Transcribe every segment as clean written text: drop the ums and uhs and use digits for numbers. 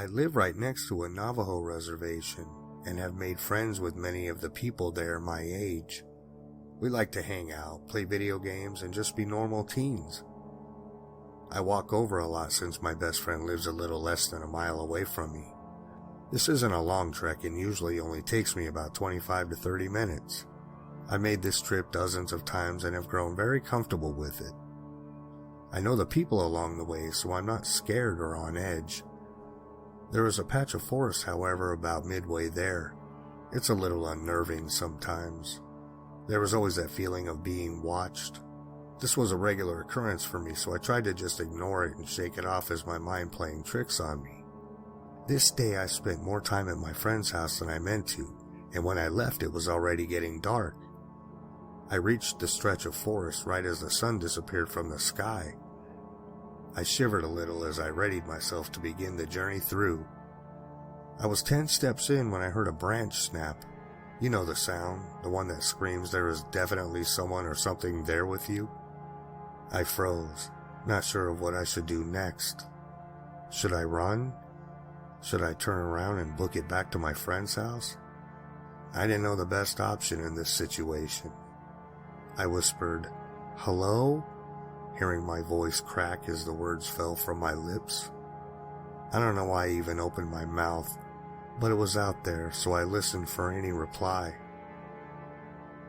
I live right next to a Navajo reservation and have made friends with many of the people there my age. We like to hang out, play video games, and just be normal teens. I walk over a lot since my best friend lives a little less than a mile away from me. This isn't a long trek and usually only takes me about 25 to 30 minutes. I made this trip dozens of times and have grown very comfortable with it. I know the people along the way, so I'm not scared or on edge. There is a patch of forest, however, about midway there. It's a little unnerving sometimes. There was always that feeling of being watched. This was a regular occurrence for me, so I tried to just ignore it and shake it off as my mind playing tricks on me. This day I spent more time at my friend's house than I meant to, and when I left it was already getting dark. I reached the stretch of forest right as the sun disappeared from the sky. I shivered a little as I readied myself to begin the journey through. I was 10 steps in when I heard a branch snap. You know the sound, the one that screams there is definitely someone or something there with you. I froze, not sure of what I should do next. Should I run? Should I turn around and book it back to my friend's house? I didn't know the best option in this situation. I whispered, "Hello?" hearing my voice crack as the words fell from my lips. I don't know why I even opened my mouth, but it was out there, so I listened for any reply.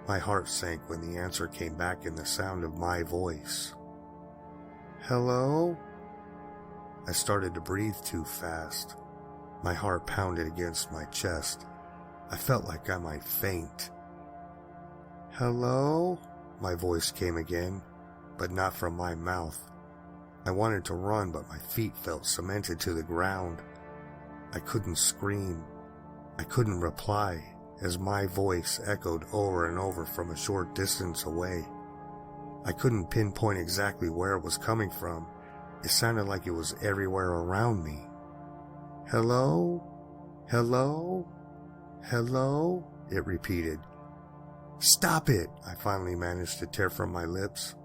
My heart sank when the answer came back in the sound of my voice. "Hello?" I started to breathe too fast. My heart pounded against my chest. I felt like I might faint. "Hello?" My voice came again, but not from my mouth. I wanted to run, but my feet felt cemented to the ground. I couldn't scream. I couldn't reply, as my voice echoed over and over from a short distance away. I couldn't pinpoint exactly where it was coming from. It sounded like it was everywhere around me. "Hello? Hello? Hello?" it repeated. "Stop it!" I finally managed to tear from my lips.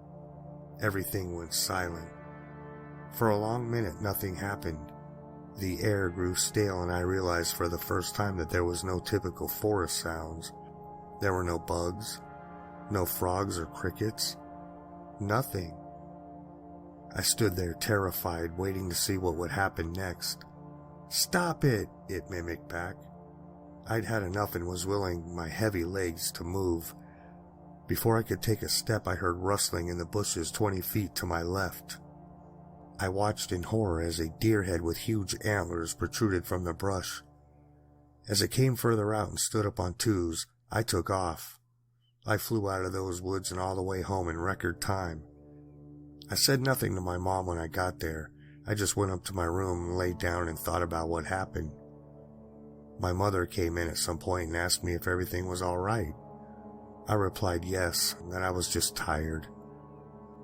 Everything went silent. For a long minute, nothing happened. The air grew stale and I realized for the first time that there was no typical forest sounds. There were no bugs, no frogs or crickets, nothing. I stood there terrified, waiting to see what would happen next. "Stop it!" it mimicked back. I'd had enough and was willing my heavy legs to move. Before I could take a step, I heard rustling in the bushes 20 feet to my left. I watched in horror as a deer head with huge antlers protruded from the brush. As it came further out and stood up on twos, I took off. I flew out of those woods and all the way home in record time. I said nothing to my mom when I got there. I just went up to my room and laid down and thought about what happened. My mother came in at some point and asked me if everything was all right. I replied yes, and that I was just tired.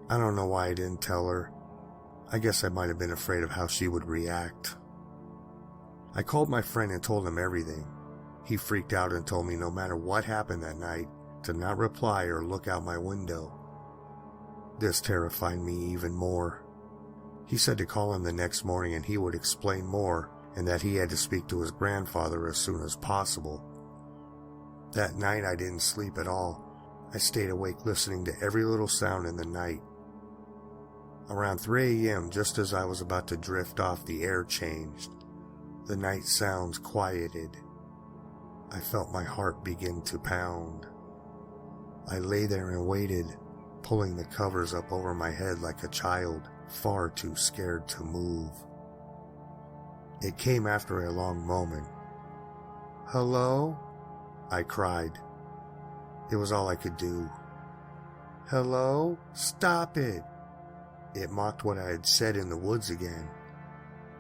I don't know why I didn't tell her. I guess I might have been afraid of how she would react. I called my friend and told him everything. He freaked out and told me no matter what happened that night, to not reply or look out my window. This terrified me even more. He said to call him the next morning and he would explain more, and that he had to speak to his grandfather as soon as possible. That night I didn't sleep at all. I stayed awake listening to every little sound in the night. Around 3 a.m., just as I was about to drift off, the air changed. The night sounds quieted. I felt my heart begin to pound. I lay there and waited, pulling the covers up over my head like a child, far too scared to move. It came after a long moment. "Hello?" I cried. It was all I could do. "Hello? Stop it!" It mocked what I had said in the woods again.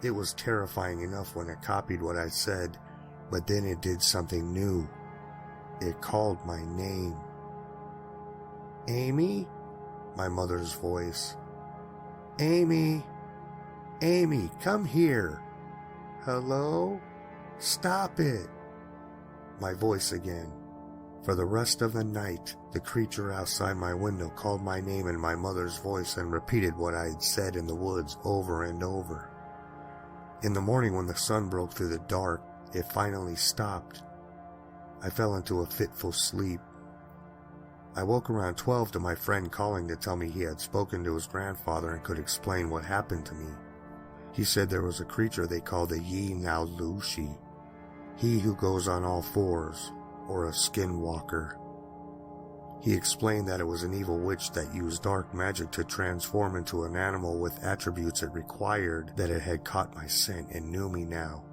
It was terrifying enough when it copied what I said, but then it did something new. It called my name. "Amy?" My mother's voice. "Amy! Amy, come here! Hello? Stop it!" My voice again. For the rest of the night, the creature outside my window called my name in my mother's voice and repeated what I had said in the woods over and over. In the morning when the sun broke through the dark, it finally stopped. I fell into a fitful sleep. I woke around 12 to my friend calling to tell me he had spoken to his grandfather and could explain what happened to me. He said there was a creature they called the Yi Nao Lu Shi, he who goes on all fours, or a Skinwalker. He explained that it was an evil witch that used dark magic to transform into an animal with attributes it required, that it had caught my scent and knew me now.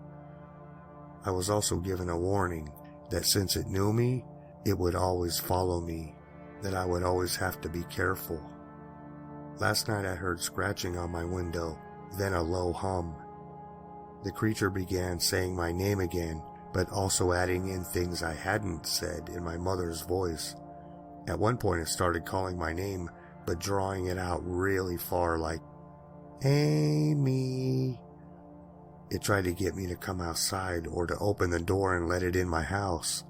I was also given a warning that since it knew me, it would always follow me, that I would always have to be careful. Last night I heard scratching on my window, then a low hum. The creature began saying my name again, but also adding in things I hadn't said in my mother's voice. At one point it started calling my name, but drawing it out really far, like, Amy. It tried to get me to come outside or to open the door and let it in my house.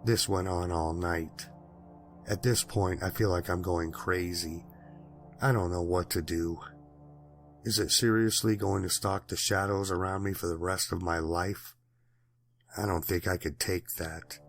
This went on all night. At this point, I feel like I'm going crazy. I don't know what to do. Is it seriously going to stalk the shadows around me for the rest of my life? I don't think I could take that.